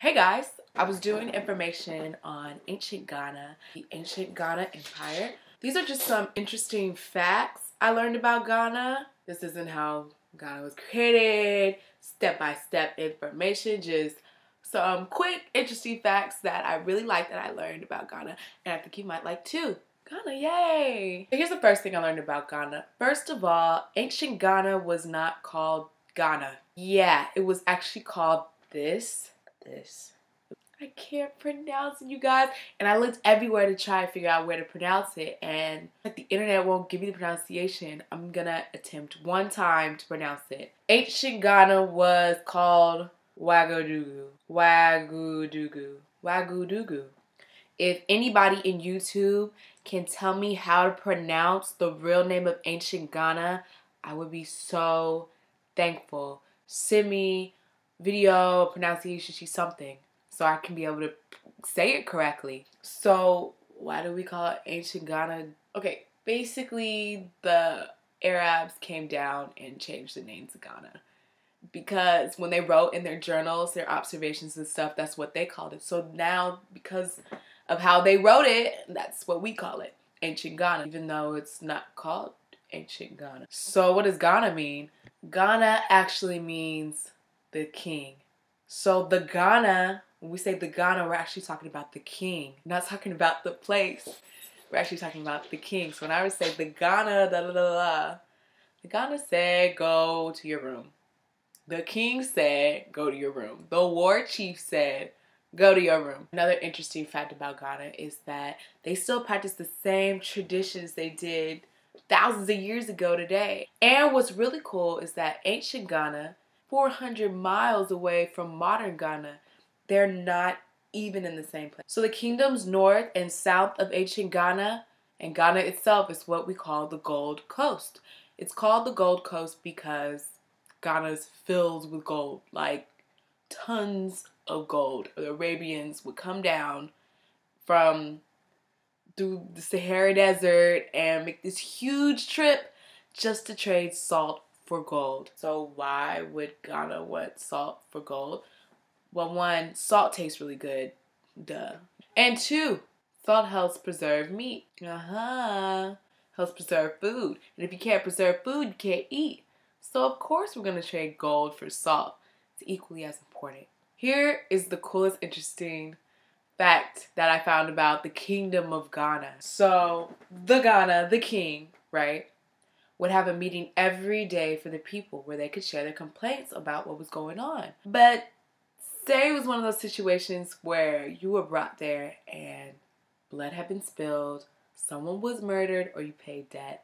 Hey guys, I was doing information on ancient Ghana, the ancient Ghana Empire. These are just some interesting facts I learned about Ghana. This isn't how Ghana was created, step-by-step information, just some quick, interesting facts that I really like that I learned about Ghana, and I think you might like too. Ghana, yay! So here's the first thing I learned about Ghana. First of all, ancient Ghana was not called Ghana. Yeah, it was actually called this. I can't pronounce it, you guys. And I looked everywhere to try and figure out where to pronounce it. And like the internet won't give me the pronunciation, I'm gonna attempt one time to pronounce it. Ancient Ghana was called Wagadugu. Wagadugu. Wagadugu. If anybody in YouTube can tell me how to pronounce the real name of ancient Ghana, I would be so thankful. Send me video, pronunciation, something, so I can be able to say it correctly. So why do we call it ancient Ghana? Okay, basically the Arabs came down and changed the name to Ghana because when they wrote in their journals, their observations and stuff, that's what they called it. So now, because of how they wrote it, that's what we call it, ancient Ghana, even though it's not called ancient Ghana. So what does Ghana mean? Ghana actually means the king. So the Ghana, when we say the Ghana, we're actually talking about the king. We're not talking about the place. We're actually talking about the king. So when I would say the Ghana, da da da da, the Ghana said, go to your room. The king said, go to your room. The war chief said, go to your room. Another interesting fact about Ghana is that they still practice the same traditions they did thousands of years ago today. And what's really cool is that ancient Ghana, 400 miles away from modern Ghana, they're not even in the same place. So the kingdoms north and south of ancient Ghana, and Ghana itself is what we call the Gold Coast. It's called the Gold Coast because Ghana's filled with gold, like tons of gold. The Arabians would come down from through the Sahara Desert and make this huge trip just to trade salt for gold. So why would Ghana want salt for gold? Well, one, salt tastes really good, duh. And two, salt helps preserve meat. Helps preserve food. And if you can't preserve food, you can't eat. So of course we're gonna trade gold for salt. It's equally as important. Here is the coolest, interesting fact that I found about the kingdom of Ghana. So the Ghana, the king, right, would have a meeting every day for the people where they could share their complaints about what was going on. But say it was one of those situations where you were brought there and blood had been spilled, someone was murdered, or you paid debt.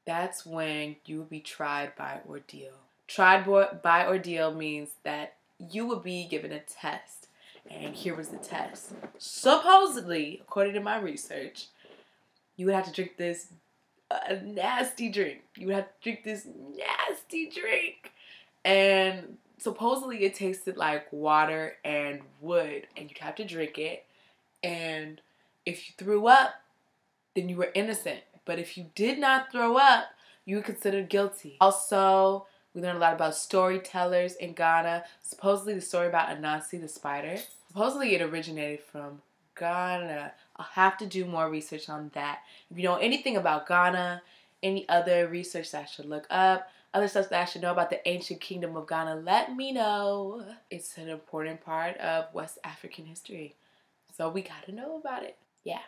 That's when you would be tried by ordeal. Tried by ordeal means that you would be given a test. And here was the test. Supposedly, according to my research, you would have to drink this nasty drink. You would have to drink this nasty drink. And supposedly it tasted like water and wood. And you'd have to drink it. And if you threw up, then you were innocent. But if you did not throw up, you were considered guilty. Also, we learned a lot about storytellers in Ghana. Supposedly the story about Anansi the spider. Supposedly it originated from Ghana. I'll have to do more research on that. If you know anything about Ghana, any other research that I should look up, other stuff that I should know about the ancient kingdom of Ghana, let me know. It's an important part of West African history. So we gotta know about it. Yeah.